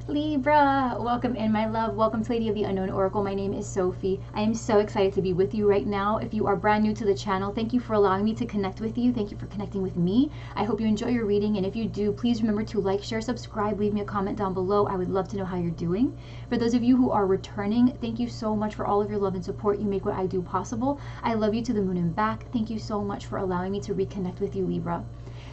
Libra, welcome in, my love. Welcome to Lady of the Unknown Oracle. My name is Sophie. I am so excited to be with you right now. If you are brand new to the channel, thank you for allowing me to connect with you. Thank you for connecting with me. I hope you enjoy your reading, and if you do, please remember to like, share, subscribe, leave me a comment down below. I would love to know how you're doing. For those of you who are returning, thank you so much for all of your love and support. You make what I do possible. I love you to the moon and back. Thank you so much for allowing me to reconnect with you, Libra.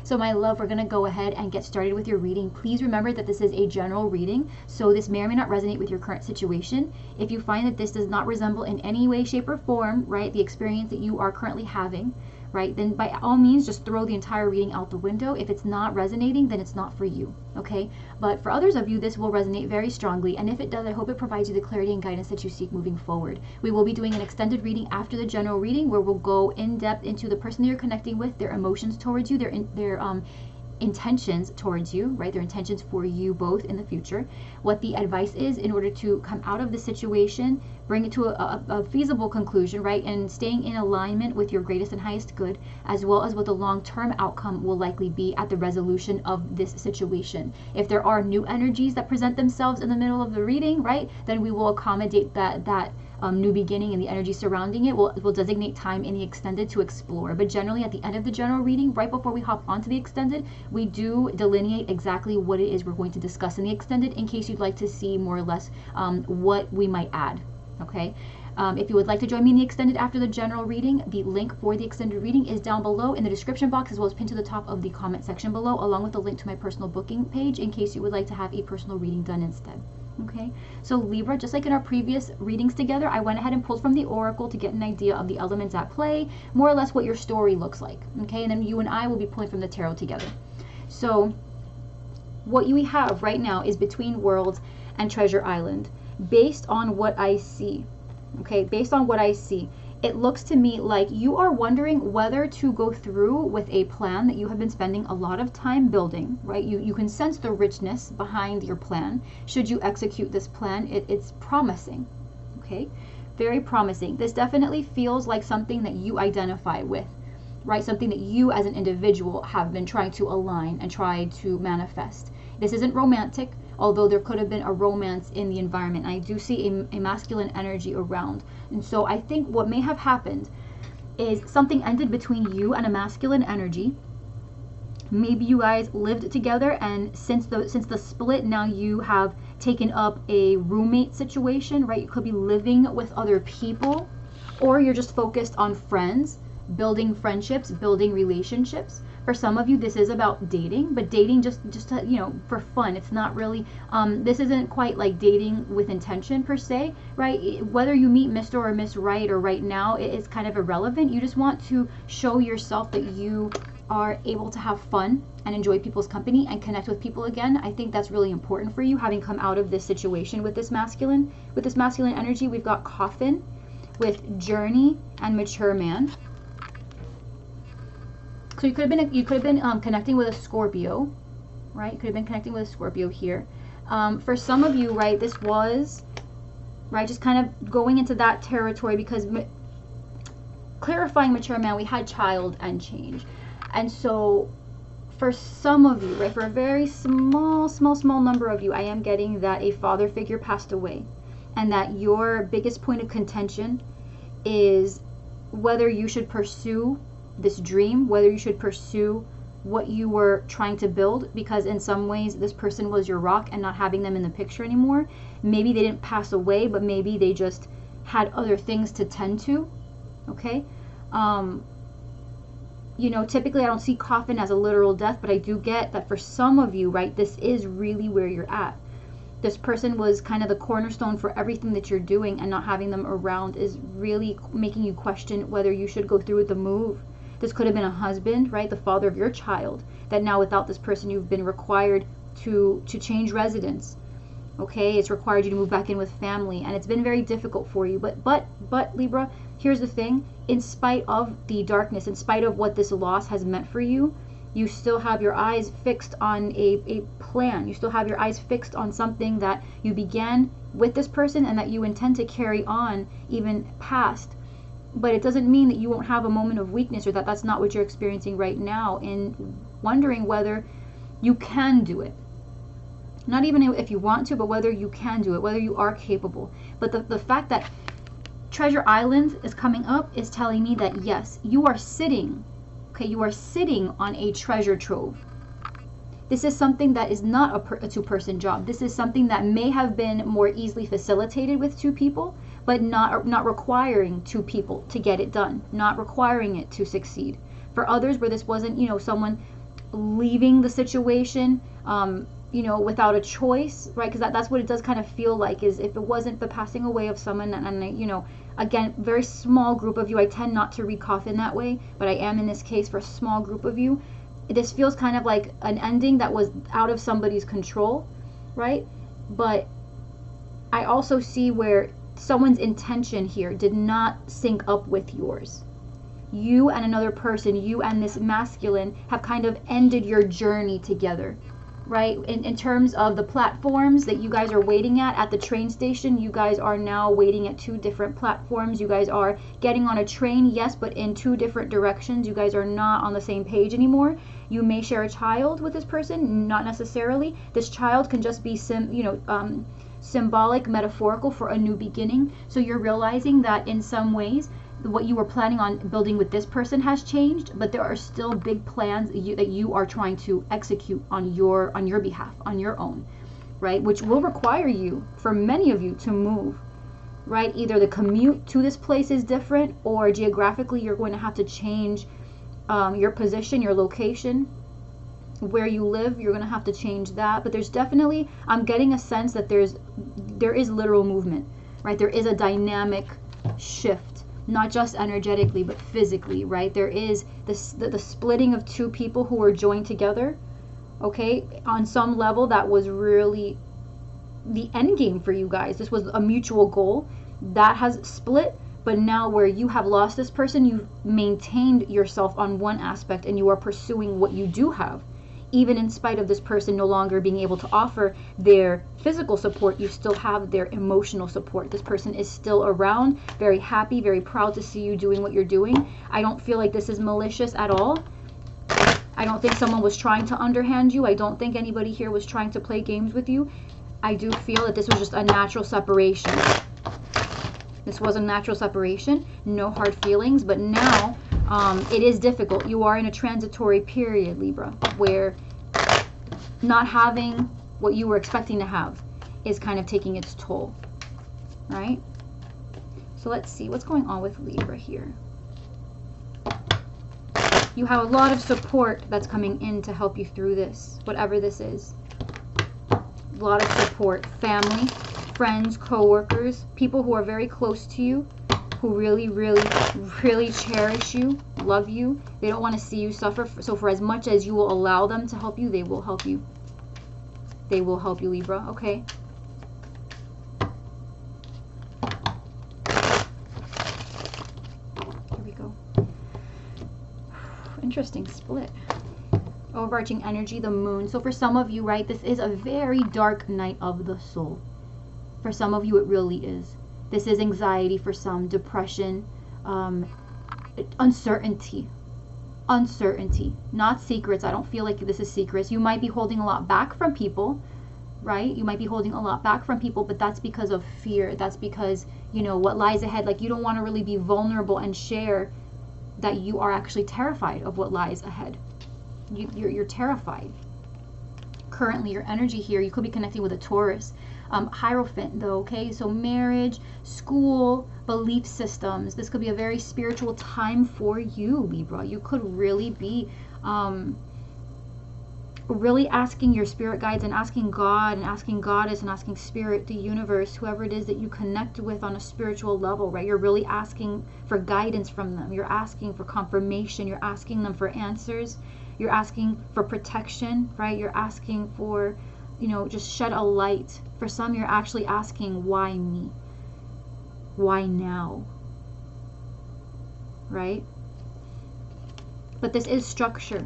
So my love, we're going to go ahead and get started with your reading. Please remember that this is a general reading, so this may or may not resonate with your current situation. If you find that this does not resemble in any way, shape, or form, right, the experience that you are currently having, right, then by all means, just throw the entire reading out the window. If it's not resonating, then it's not for you, okay? But for others of you, this will resonate very strongly, and if it does, I hope it provides you the clarity and guidance that you seek moving forward. We will be doing an extended reading after the general reading, where we'll go in depth into the person that you're connecting with, their emotions towards you, their intentions towards you, right? Their intentions for you both in the future, what the advice is in order to come out of the situation, bring it to a feasible conclusion, right? And staying in alignment with your greatest and highest good, as well as what the long-term outcome will likely be at the resolution of this situation. If there are new energies that present themselves in the middle of the reading, right, then we will accommodate that new beginning and the energy surrounding it. We'll designate time in the extended to explore. But generally, at the end of the general reading, right before we hop onto the extended, we do delineate exactly what it is we're going to discuss in the extended, in case you'd like to see more or less what we might add. Okay. If you would like to join me in the extended after the general reading, the link for the extended reading is down below in the description box, as well as pinned to the top of the comment section below, along with a link to my personal booking page in case you would like to have a personal reading done instead. Okay, so Libra, just like in our previous readings together, I went ahead and pulled from the Oracle to get an idea of the elements at play, more or less what your story looks like. Okay, and then you and I will be pulling from the Tarot together. So what you have right now is Between Worlds and Treasure Island. Based on what I see, okay, based on what I see, it looks to me like you are wondering whether to go through with a plan that you have been spending a lot of time building, right? You can sense the richness behind your plan. Should you execute this plan, it's promising, okay? Very promising. This definitely feels like something that you identify with, right? Something that you as an individual have been trying to align and try to manifest. This isn't romantic, although there could have been a romance in the environment. I do see a masculine energy around. And so I think what may have happened is something ended between you and a masculine energy. Maybe you guys lived together, and since the split, now you have taken up a roommate situation, right? You could be living with other people, or you're just focused on friends, building friendships, building relationships. For some of you, this is about dating, but dating just to, you know, for fun. It's not really, this isn't quite like dating with intention per se, right? Whether you meet Mr. or Miss Right or right now, it's kind of irrelevant. You just want to show yourself that you are able to have fun and enjoy people's company and connect with people again. I think that's really important for you, having come out of this situation with this masculine energy. We've got Coffin with Journey and Mature Man. So you could have been connecting with a Scorpio, right? You could have been connecting with a Scorpio here. For some of you, right, this was, right, just kind of going into that territory, because clarifying Mature Man, we had Child and Change. And so for some of you, right, for a very small number of you, I am getting that a father figure passed away, and that your biggest point of contention is whether you should pursue this dream, whether you should pursue what you were trying to build, because in some ways this person was your rock, and not having them in the picture anymore. Maybe they didn't pass away, but maybe they just had other things to tend to, okay? You know, typically I don't see Coffin as a literal death, but I do get that for some of you, right, this is really where you're at. This person was kind of the cornerstone for everything that you're doing, and not having them around is really making you question whether you should go through with the move. This could have been a husband, right, the father of your child, that now without this person you've been required to change residence. Okay, it's required you to move back in with family, and it's been very difficult for you. But Libra, here's the thing: in spite of the darkness, in spite of what this loss has meant for you, you still have your eyes fixed on a plan. You still have your eyes fixed on something that you began with this person, and that you intend to carry on even past. But it doesn't mean that you won't have a moment of weakness, or that that's not what you're experiencing right now, in wondering whether you can do it. Not even if you want to, but whether you can do it, whether you are capable. But the fact that Treasure Island is coming up is telling me that yes, you are sitting, okay, you are sitting on a treasure trove. This is something that is not a two-person job. This is something that may have been more easily facilitated with two people, but not requiring two people to get it done, not requiring it to succeed. For others, where this wasn't, you know, someone leaving the situation, you know, without a choice, right? Because that's what it does kind of feel like, is if it wasn't the passing away of someone, and you know, again, very small group of you, I tend not to read coffin that way, but I am in this case for a small group of you. This feels kind of like an ending that was out of somebody's control, right? But I also see where someone's intention here did not sync up with yours. You and another person, you and this masculine, have kind of ended your journey together, right? In terms of the platforms that you guys are waiting at the train station, you guys are now waiting at two different platforms. You guys are getting on a train, yes, but in two different directions. You guys are not on the same page anymore. You may share a child with this person, not necessarily. This child can just be symbolic, metaphorical for a new beginning. So you're realizing that in some ways, what you were planning on building with this person has changed, but there are still big plans that you are trying to execute on your behalf, on your own, right? Which will require you, for many of you, to move, right? Either the commute to this place is different, or geographically you're going to have to change your position, your location, where you live. You're going to have to change that. But there's definitely, I'm getting a sense that there is literal movement, right? There is a dynamic shift. Not just energetically, but physically, right? There is the splitting of two people who were joined together, okay? On some level, that was really the end game for you guys. This was a mutual goal. That has split, but now where you have lost this person, you've maintained yourself on one aspect, and you are pursuing what you do have. Even in spite of this person no longer being able to offer their physical support, you still have their emotional support. This person is still around, very happy, very proud to see you doing what you're doing. I don't feel like this is malicious at all. I don't think someone was trying to underhand you. I don't think anybody here was trying to play games with you. I do feel that this was just a natural separation. This was a natural separation, no hard feelings, but now it is difficult. You are in a transitory period, Libra, where not having what you were expecting to have is kind of taking its toll, right? So let's see what's going on with Libra here. You have a lot of support that's coming in to help you through this, whatever this is. A lot of support, family, friends, co-workers, people who are very close to you, who really, really, really cherish you, love you. They don't want to see you suffer. So for as much as you will allow them to help you, they will help you. They will help you, Libra, okay? Here we go. Interesting split. Overarching energy, the moon. So for some of you, right, this is a very dark night of the soul. For some of you, it really is. This is anxiety for some, depression, uncertainty, not secrets. I don't feel like this is secrets. You might be holding a lot back from people, right? You might be holding a lot back from people, but that's because of fear. That's because, you know, what lies ahead. Like, you don't want to really be vulnerable and share that you are actually terrified of what lies ahead. You're terrified. Currently, your energy here, you could be connecting with a Taurus. Hierophant though, okay? So marriage, school, belief systems. This could be a very spiritual time for you, Libra. You could really be really asking your spirit guides and asking God and asking Goddess and asking Spirit, the universe, whoever it is that you connect with on a spiritual level, right? You're really asking for guidance from them. You're asking for confirmation. You're asking them for answers. You're asking for protection, right? You're asking for, you know, just shed a light. For some, you're actually asking, why me? Why now? Right? But this is structure.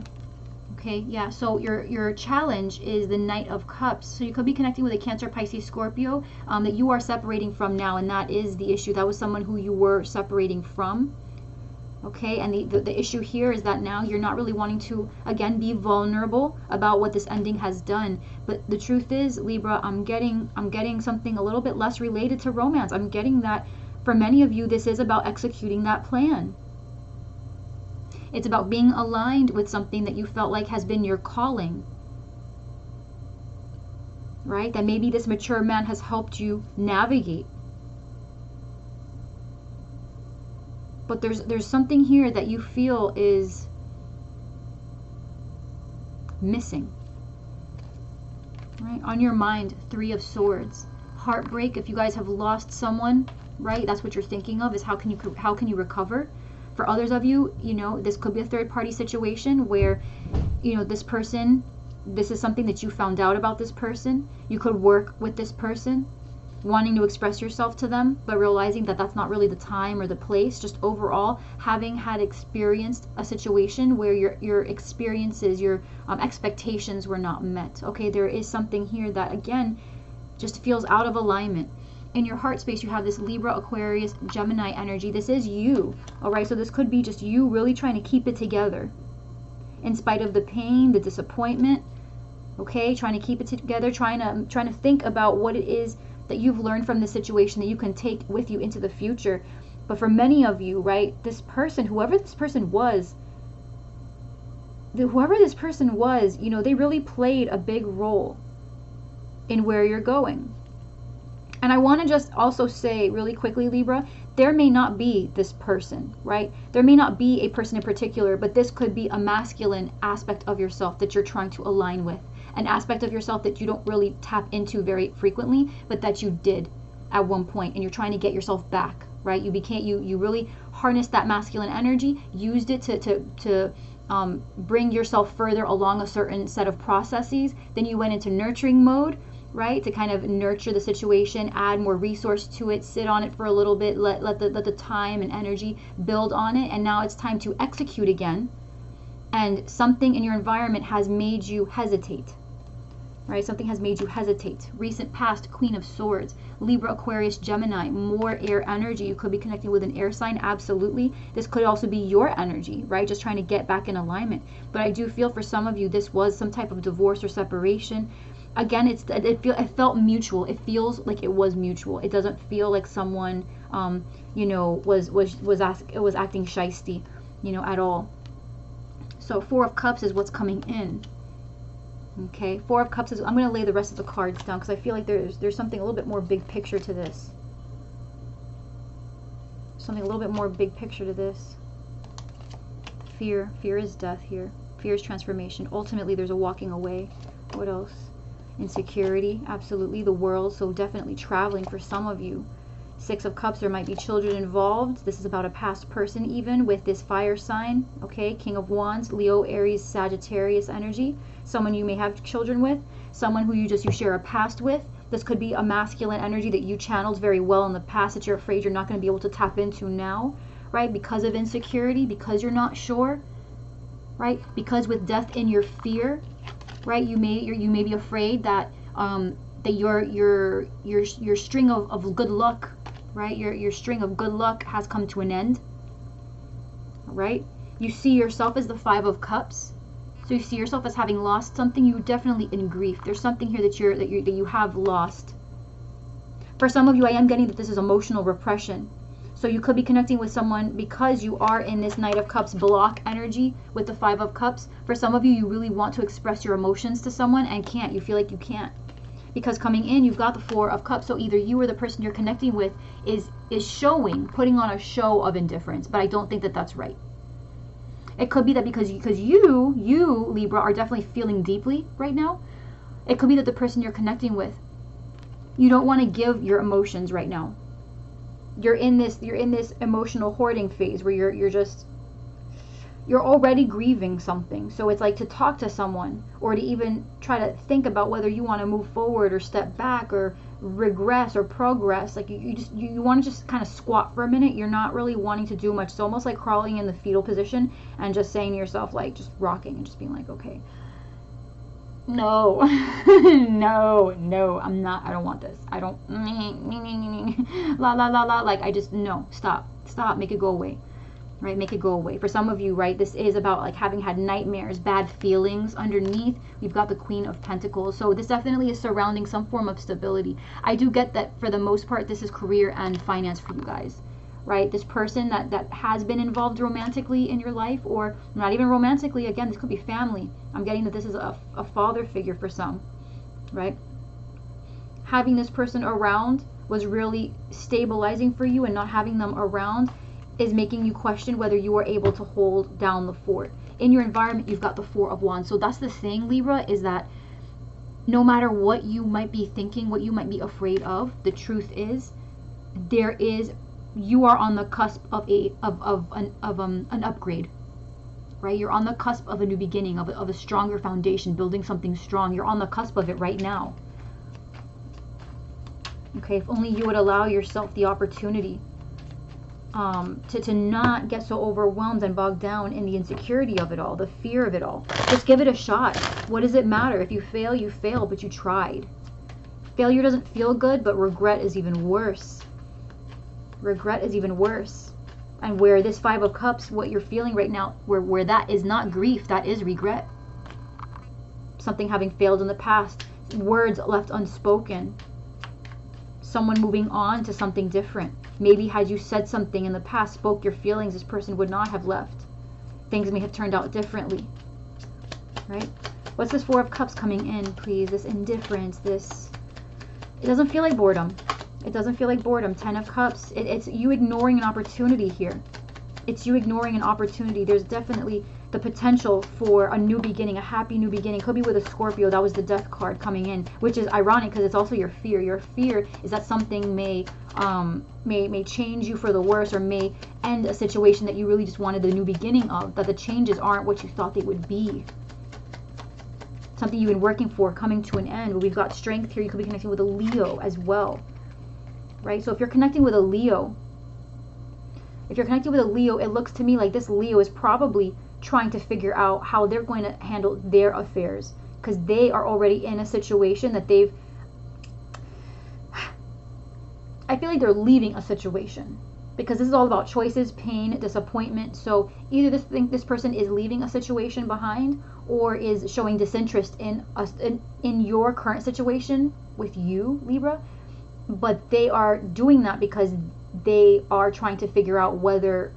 Okay, yeah, so your challenge is the Knight of Cups. So you could be connecting with a Cancer, Pisces, Scorpio that you are separating from now, and that is the issue. That was someone who you were separating from, Okay, and the issue here is that now you're not really wanting to, again, be vulnerable about what this ending has done. But the truth is, Libra, I'm getting something a little bit less related to romance. I'm getting that for many of you, this is about executing that plan. It's about being aligned with something that you felt like has been your calling. Right? That maybe this mature man has helped you navigate. But there's something here that you feel is missing. Right? On your mind, 3 of Swords. Heartbreak, if you guys have lost someone, right? That's what you're thinking of, is how can you recover? For others of you, you know, this could be a third party situation where, you know, this is something that you found out about this person. You could work with this person, wanting to express yourself to them, but realizing that that's not really the time or the place. Just overall, having had experienced a situation where your experiences, your expectations were not met. Okay, there is something here that, again, just feels out of alignment. In your heart space, you have this Libra, Aquarius, Gemini energy. This is you. All right, so this could be just you really trying to keep it together in spite of the pain, the disappointment. Okay, trying to keep it together, trying to think about what it is that you've learned from this situation that you can take with you into the future. But for many of you, right, this person, whoever this person was, you know, they really played a big role in where you're going. And I want to just also say really quickly, Libra, there may not be this person, right? There may not be a person in particular, but this could be a masculine aspect of yourself that you're trying to align with. An aspect of yourself that you don't really tap into very frequently, but that you did at one point, and you're trying to get yourself back, right? You really harnessed that masculine energy, used it to bring yourself further along a certain set of processes. Then you went into nurturing mode, right? To kind of nurture the situation, add more resource to it, sit on it for a little bit, let the time and energy build on it, and now it's time to execute again. And something in your environment has made you hesitate. Right? Something has made you hesitate. Recent past, Queen of Swords, Libra, Aquarius, Gemini, more air energy. You could be connecting with an air sign, absolutely. This could also be your energy, right? Just trying to get back in alignment. But I do feel for some of you, this was some type of divorce or separation. Again, it felt mutual. It feels like it was mutual. It doesn't feel like someone, you know, was acting shisty, you know, at all. So 4 of Cups is what's coming in. Okay, 4 of Cups is, I'm going to lay the rest of the cards down because I feel like there's something a little bit more big picture to this. Something a little bit more big picture to this. Fear. Fear is death here. Fear is transformation. Ultimately, there's a walking away. What else? Insecurity. Absolutely. The world. So definitely traveling for some of you. 6 of Cups, there might be children involved. This is about a past person even with this fire sign. Okay, King of Wands, Leo, Aries, Sagittarius energy. Someone you may have children with. Someone who you share a past with. This could be a masculine energy that you channeled very well in the past that you're afraid you're not going to be able to tap into now. Right? Because of insecurity, because you're not sure. Right? Because with death in your fear, right? You may be afraid that that your string of good luck, right? Your string of good luck has come to an end. Right? You see yourself as the 5 of Cups. So you see yourself as having lost something. You're definitely in grief. There's something here that you have lost. For some of you, I am getting that this is emotional repression. So you could be connecting with someone because you are in this Knight of Cups block energy with the 5 of Cups. For some of you, you really want to express your emotions to someone and can't. You feel like you can't. Because coming in, you've got the 4 of Cups. So either you or the person you're connecting with is putting on a show of indifference. But I don't think that that's right. It could be that because you, Libra, are definitely feeling deeply right now. It could be that the person you're connecting with, you don't want to give your emotions right now. You're in this emotional hoarding phase where you're already grieving something. So it's like to talk to someone or to even try to think about whether you want to move forward or step back or regress or progress. Like you want to just kind of squat for a minute. You're not really wanting to do much. It's almost like crawling in the fetal position and just saying to yourself, like, just rocking and just being like, okay, no, no, I'm not, I don't want this. I don't, la, la, la, la, like, I just, no, stop, make it go away. right? Make it go away. For some of you, right, this is about like having had nightmares, bad feelings. Underneath, we've got the Queen of Pentacles. So this definitely is surrounding some form of stability. I do get that for the most part, this is career and finance for you guys, right? This person that has been involved romantically in your life, or not even romantically, again, this could be family. I'm getting that this is a father figure for some, right? Having this person around was really stabilizing for you, and not having them around is making you question whether you are able to hold down the fort. In your environment, you've got the Four of Wands. So that's the thing, Libra, is that no matter what you might be thinking, what you might be afraid of, the truth is you are on the cusp of an upgrade, right? You're on the cusp of a new beginning, of a stronger foundation, building something strong. You're on the cusp of it right now. Okay, if only you would allow yourself the opportunity to not get so overwhelmed and bogged down in the insecurity of it all, the fear of it all. Just give it a shot. What does it matter? If you fail, you fail, but you tried. Failure doesn't feel good, but regret is even worse. Regret is even worse. And where this Five of Cups, what you're feeling right now, where that is not grief, that is regret. Something having failed in the past, words left unspoken. Someone moving on to something different. Maybe had you said something in the past, spoke your feelings, this person would not have left. Things may have turned out differently, right? What's this Four of Cups coming in, please? This indifference, it doesn't feel like boredom. It doesn't feel like boredom. Ten of Cups, it's you ignoring an opportunity here. It's you ignoring an opportunity. There's definitely the potential for a new beginning, a happy new beginning. Could be with a Scorpio. That was the Death card coming in, which is ironic because it's also your fear. Your fear is that something may change you for the worse, or may end a situation that you really just wanted the new beginning of, that the changes aren't what you thought they would be. Something you've been working for coming to an end. We've got Strength here. You could be connecting with a Leo as well, right? So if you're connecting with a Leo, it looks to me like this Leo is probably trying to figure out how they're going to handle their affairs, because they are already in a situation that I feel like they're leaving a situation, because this is all about choices, pain, disappointment. So either this person is leaving a situation behind, or is showing disinterest in your current situation with you, Libra. But they are doing that because they are trying to figure out whether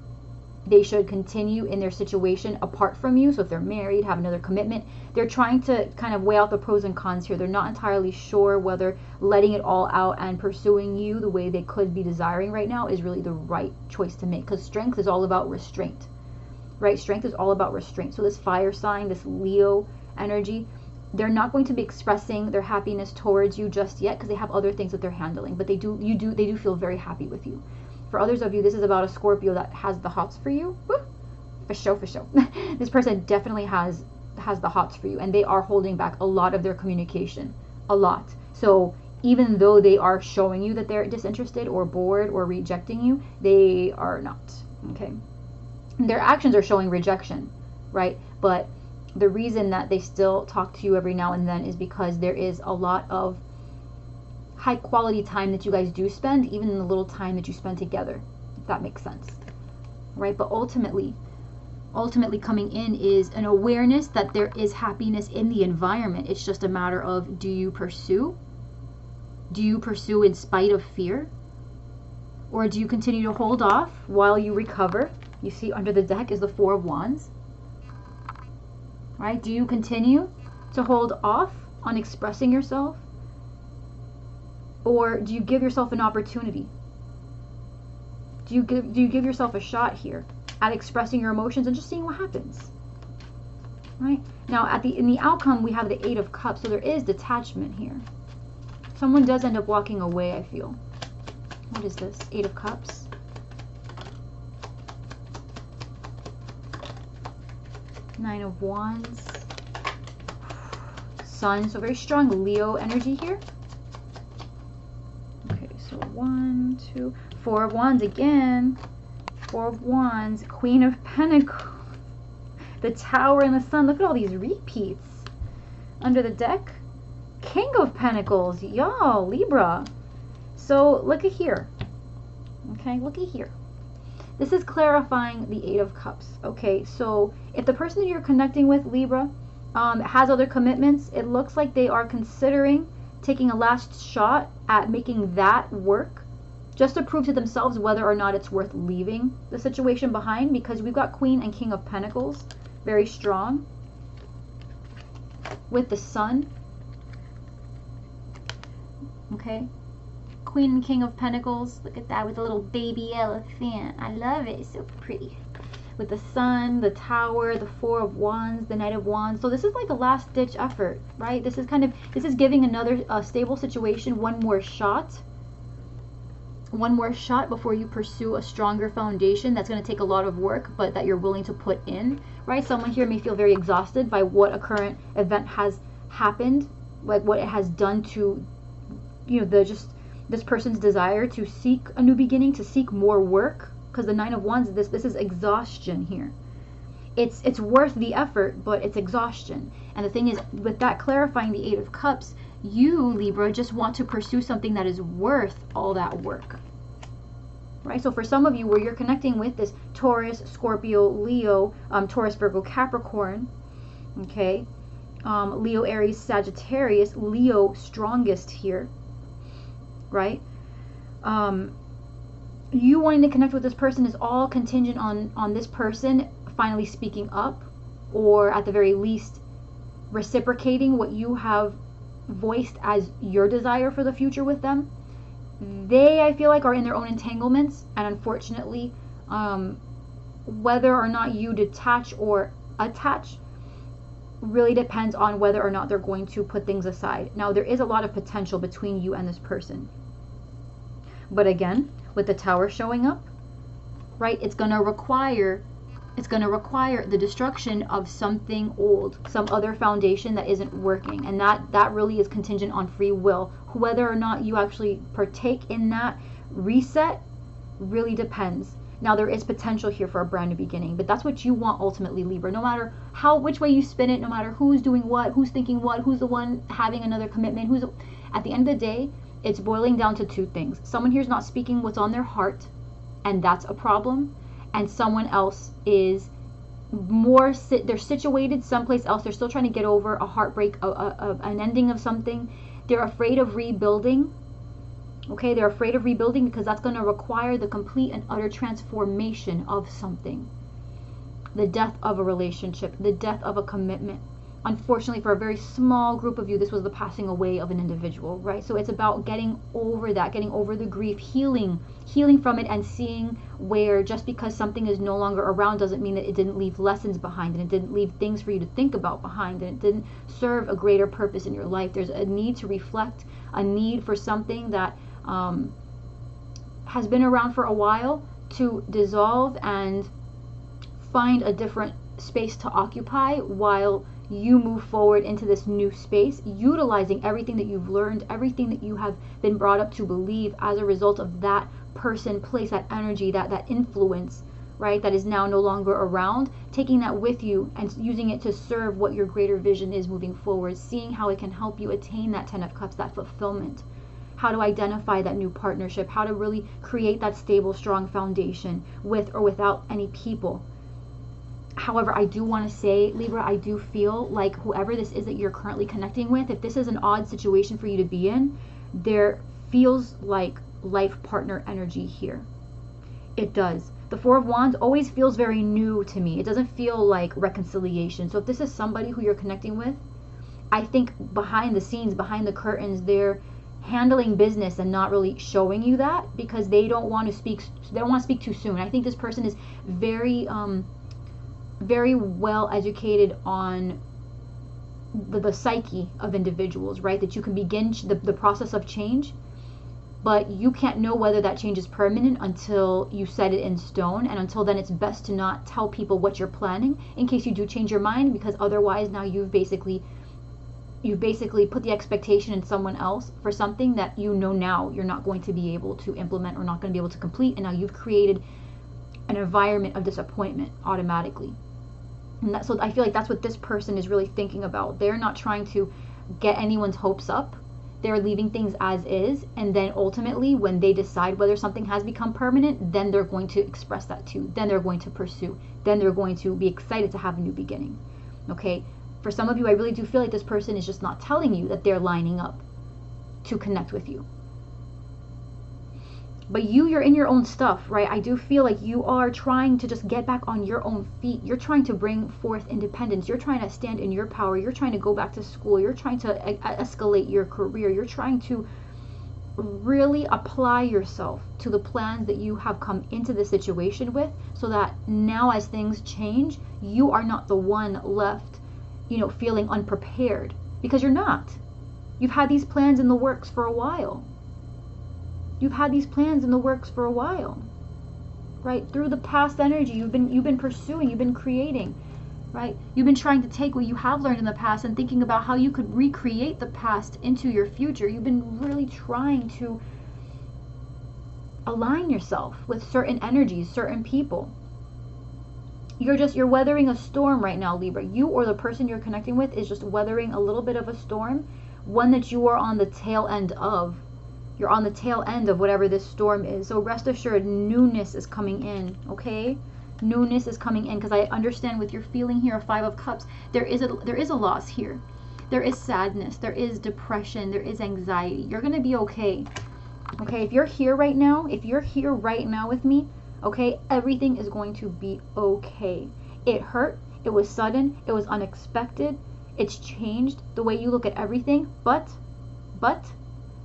they should continue in their situation apart from you. So if they're married, have another commitment, they're trying to kind of weigh out the pros and cons here. They're not entirely sure whether letting it all out and pursuing you the way they could be desiring right now is really the right choice to make, because Strength is all about restraint, right? Strength is all about restraint. So this fire sign, this Leo energy, they're not going to be expressing their happiness towards you just yet, because they have other things that they're handling, but they do feel very happy with you. For others of you, this is about a Scorpio that has the hots for you. Woo! For sure. This person definitely has the hots for you, and they are holding back a lot of their communication. A lot. So even though they are showing you that they're disinterested or bored or rejecting you, they are not. Okay? Their actions are showing rejection, right? But the reason that they still talk to you every now and then is because there is a lot of high quality time that you guys do spend, even in the little time that you spend together, if that makes sense, right? But ultimately coming in is an awareness that there is happiness in the environment. It's just a matter of, do you pursue in spite of fear, or do you continue to hold off while you recover? You see under the deck is the Four of Wands, right? Do you continue to hold off on expressing yourself, or do you give yourself an opportunity? Do you give yourself a shot here at expressing your emotions and just seeing what happens? Right? Now in the outcome we have the Eight of Cups, so there is detachment here. Someone does end up walking away, I feel. What is this? Eight of Cups. Nine of Wands. Sun, so very strong Leo energy here. So 1, 2, Four of Wands again. Four of Wands, Queen of Pentacles, the Tower and the Sun. Look at all these repeats under the deck. King of Pentacles, y'all, Libra. So look at here. Okay, look at here. This is clarifying the Eight of Cups. Okay, so if the person that you're connecting with, Libra, has other commitments, it looks like they are considering taking a last shot at making that work, just to prove to themselves whether or not it's worth leaving the situation behind, because we've got Queen and King of Pentacles, very strong, with the Sun. Okay, Queen and King of Pentacles, look at that with a little baby elephant. I love it, it's so pretty. With the Sun, the Tower, the Four of Wands, the Knight of Wands. So this is like a last ditch effort, right? This is giving another stable situation one more shot before you pursue a stronger foundation that's going to take a lot of work, but that you're willing to put in, right? Someone here may feel very exhausted by what a current event has happened, like what it has done to, you know, this person's desire to seek a new beginning, to seek more work, because the Nine of Wands, this is exhaustion here. It's worth the effort, but it's exhaustion. And the thing is, with that clarifying the Eight of Cups, you, Libra, just want to pursue something that is worth all that work, right? So for some of you, where you're connecting with this Taurus, Scorpio, Leo, Taurus, Virgo, Capricorn, okay, Leo, Aries, Sagittarius, Leo strongest here, right? You wanting to connect with this person is all contingent on this person finally speaking up, or at the very least reciprocating what you have voiced as your desire for the future with them. They, I feel like, are in their own entanglements, and unfortunately, whether or not you detach or attach really depends on whether or not they're going to put things aside. Now, there is a lot of potential between you and this person, but again, with the Tower showing up, right, it's going to require the destruction of something old, some other foundation that isn't working, and that really is contingent on free will. Whether or not you actually partake in that reset really depends. Now, there is potential here for a brand new beginning, but that's what you want ultimately, Libra. No matter which way you spin it, no matter who's doing what, who's thinking what, who's the one having another commitment, at the end of the day, it's boiling down to two things. Someone here's not speaking what's on their heart, and that's a problem. And someone else is they're situated someplace else. They're still trying to get over a heartbreak, an ending of something. They're afraid of rebuilding. Okay, they're afraid of rebuilding because that's going to require the complete and utter transformation of something. The death of a relationship, the death of a commitment. Unfortunately, for a very small group of you, this was the passing away of an individual, right? So it's about getting over that, getting over the grief, healing from it, and seeing where just because something is no longer around doesn't mean that it didn't leave lessons behind, and it didn't leave things for you to think about behind, and it didn't serve a greater purpose in your life. There's a need to reflect, a need for something that has been around for a while to dissolve and find a different space to occupy while you move forward into this new space, utilizing everything that you've learned, everything that you have been brought up to believe as a result of that person, place, that energy, that influence, right, that is now no longer around, taking that with you and using it to serve what your greater vision is moving forward, seeing how it can help you attain that Ten of Cups, that fulfillment, how to identify that new partnership, how to really create that stable, strong foundation with or without any people. However, I do want to say, Libra, I do feel like whoever this is that you're currently connecting with, if this is an odd situation for you to be in, there feels like life partner energy here. It does. The Four of Wands always feels very new to me. It doesn't feel like reconciliation. So if this is somebody who you're connecting with, I think behind the scenes, behind the curtains, they're handling business and not really showing you that because they don't want to speak too soon. I think this person is very well educated on the psyche of individuals, right? That you can begin the process of change, but you can't know whether that change is permanent until you set it in stone, and until then it's best to not tell people what you're planning in case you do change your mind, because otherwise now you've basically put the expectation in someone else for something that you know now you're not going to be able to implement or not going to be able to complete, and now you've created an environment of disappointment automatically. And so I feel like that's what this person is really thinking about. They're not trying to get anyone's hopes up. they're leaving things as is, and then ultimately when they decide whether something has become permanent, then they're going to express that too. Then they're going to pursue. Then they're going to be excited to have a new beginning. Okay? For some of you, I really do feel like this person is just not telling you that they're lining up to connect with you. But you're in your own stuff, right? I do feel like you are trying to just get back on your own feet. You're trying to bring forth independence. You're trying to stand in your power. You're trying to go back to school. You're trying to escalate your career. You're trying to really apply yourself to the plans that you have come into the situation with, so that now as things change, you are not the one left, feeling unprepared, because you're not. You've had these plans in the works for a while. You've had these plans in the works for a while, right? Through the past energy, you've been pursuing, you've been creating, right? You've been trying to take what you have learned in the past and thinking about how you could recreate the past into your future. You've been really trying to align yourself with certain energies, certain people. You're weathering a storm right now, Libra. You or the person you're connecting with is just weathering a little bit of a storm, one that you are on the tail end of. You're on the tail end of whatever this storm is. So rest assured, newness is coming in, okay? Newness is coming in, because I understand with your feeling here, a 5 of Cups, there is a loss here. There is sadness, there is depression, there is anxiety. You're going to be okay. Okay, if you're here right now with me, okay, everything is going to be okay. It hurt, it was sudden, it was unexpected, it's changed the way you look at everything, but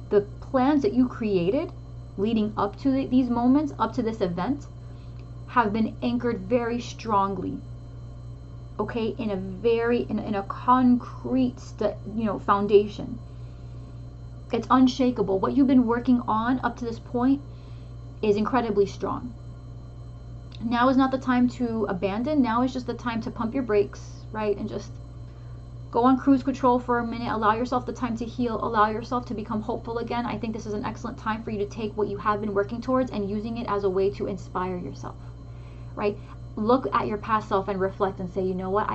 the plans that you created leading up to these moments, up to this event, have been anchored very strongly, okay, in a concrete foundation. It's unshakable. What you've been working on up to this point is incredibly strong. Now is not the time to abandon. Now is just the time to pump your brakes, right, and just go on cruise control for a minute. Allow yourself the time to heal. Allow yourself to become hopeful again. I think this is an excellent time for you to take what you have been working towards and using it as a way to inspire yourself, right? Look at your past self and reflect and say, you know what,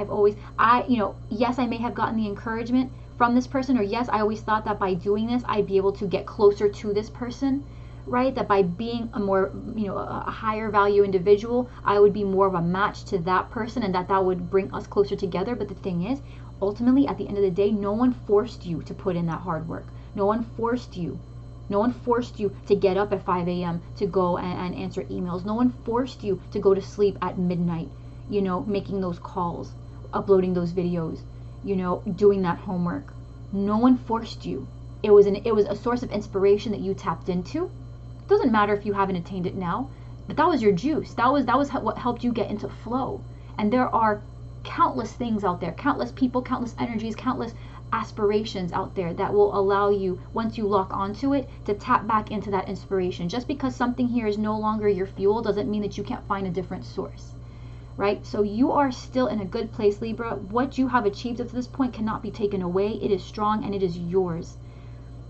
yes, I may have gotten the encouragement from this person, or yes, I always thought that by doing this, I'd be able to get closer to this person, right? That by being a more, a higher value individual, I would be more of a match to that person, and that would bring us closer together. But the thing is, ultimately, at the end of the day, no one forced you to put in that hard work. No one forced you. No one forced you to get up at 5 a.m. to go and answer emails. No one forced you to go to sleep at midnight, making those calls, uploading those videos, doing that homework. No one forced you. It was a source of inspiration that you tapped into. It doesn't matter if you haven't attained it now, but that was your juice. That was what helped you get into flow. And there are countless things out there, countless people, countless energies, countless aspirations out there that will allow you, once you lock onto it, to tap back into that inspiration. Just because something here is no longer your fuel doesn't mean that you can't find a different source, right? So you are still in a good place, Libra. What you have achieved up to this point cannot be taken away. It is strong and it is yours.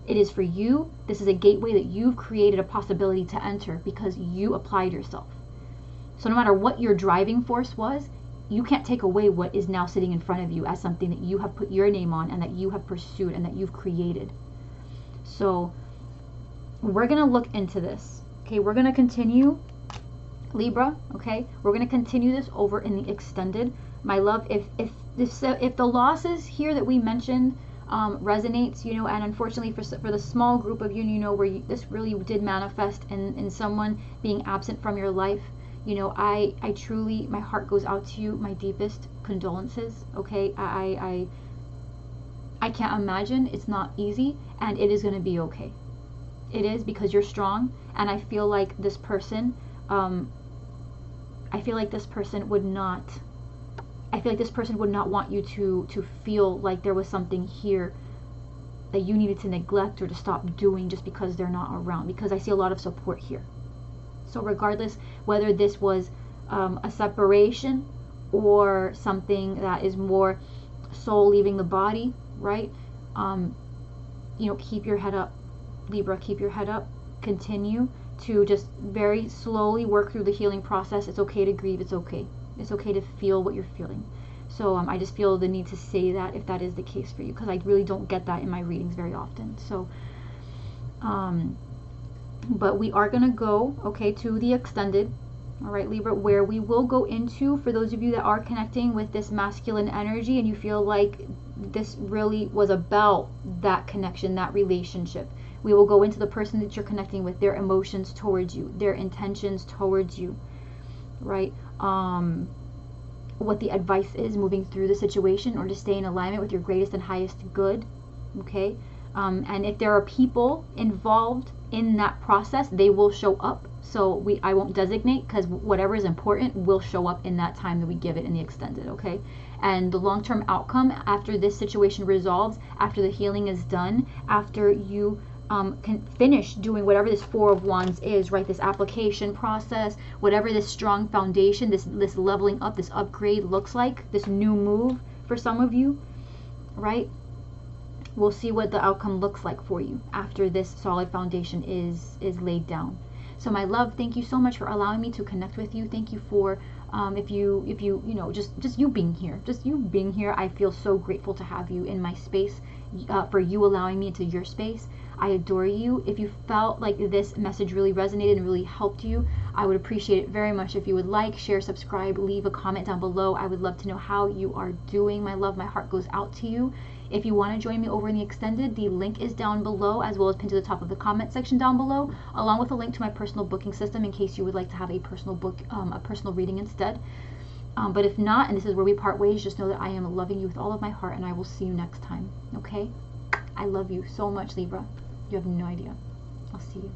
It is for you. This is a gateway that you've created a possibility to enter because you applied yourself. So no matter what your driving force was, you can't take away what is now sitting in front of you as something that you have put your name on and that you have pursued and that you've created. So we're going to look into this. Okay, we're going to continue, Libra. Okay, we're going to continue this over in the extended. My love, if the losses here that we mentioned resonates, and unfortunately for the small group of you, where this really did manifest in someone being absent from your life, I truly, my heart goes out to you, my deepest condolences, okay? I can't imagine. It's not easy, and it is going to be okay. It is, because you're strong, and I feel like this person, would not want you to feel like there was something here that you needed to neglect or to stop doing just because they're not around, because I see a lot of support here. So regardless whether this was a separation or something that is more soul leaving the body, right? Keep your head up, Libra. Keep your head up. Continue to just very slowly work through the healing process. It's okay to grieve. It's okay. It's okay to feel what you're feeling. So I just feel the need to say that if that is the case for you, because I really don't get that in my readings very often. So but we are going to go, okay, to the extended, all right, Libra, where we will go into, for those of you that are connecting with this masculine energy and you feel like this really was about that connection, that relationship, we will go into the person that you're connecting with, their emotions towards you, their intentions towards you, right? What the advice is moving through the situation, or to stay in alignment with your greatest and highest good, okay? And if there are people involved in that process, they will show up. So I won't designate, because whatever is important will show up in that time that we give it in the extended, okay? And the long-term outcome after this situation resolves, after the healing is done, after you can finish doing whatever this Four of Wands is, right? This application process, whatever this strong foundation, this leveling up, this upgrade looks like, this new move for some of you, right? We'll see what the outcome looks like for you after this solid foundation is laid down. So my love, thank you so much for allowing me to connect with you. Thank you for if you know, just you being here, I feel so grateful to have you in my space, for you allowing me into your space. I adore you. If you felt like this message really resonated and really helped you, I would appreciate it very much if you would like, share, subscribe, leave a comment down below. I would love to know how you are doing. My love, my heart goes out to you. If you want to join me over in the extended, the link is down below, as well as pinned to the top of the comment section down below, along with a link to my personal booking system in case you would like to have a personal book, a personal reading instead. But if not, and this is where we part ways, just know that I am loving you with all of my heart, and I will see you next time. Okay? I love you so much, Libra. You have no idea. I'll see you.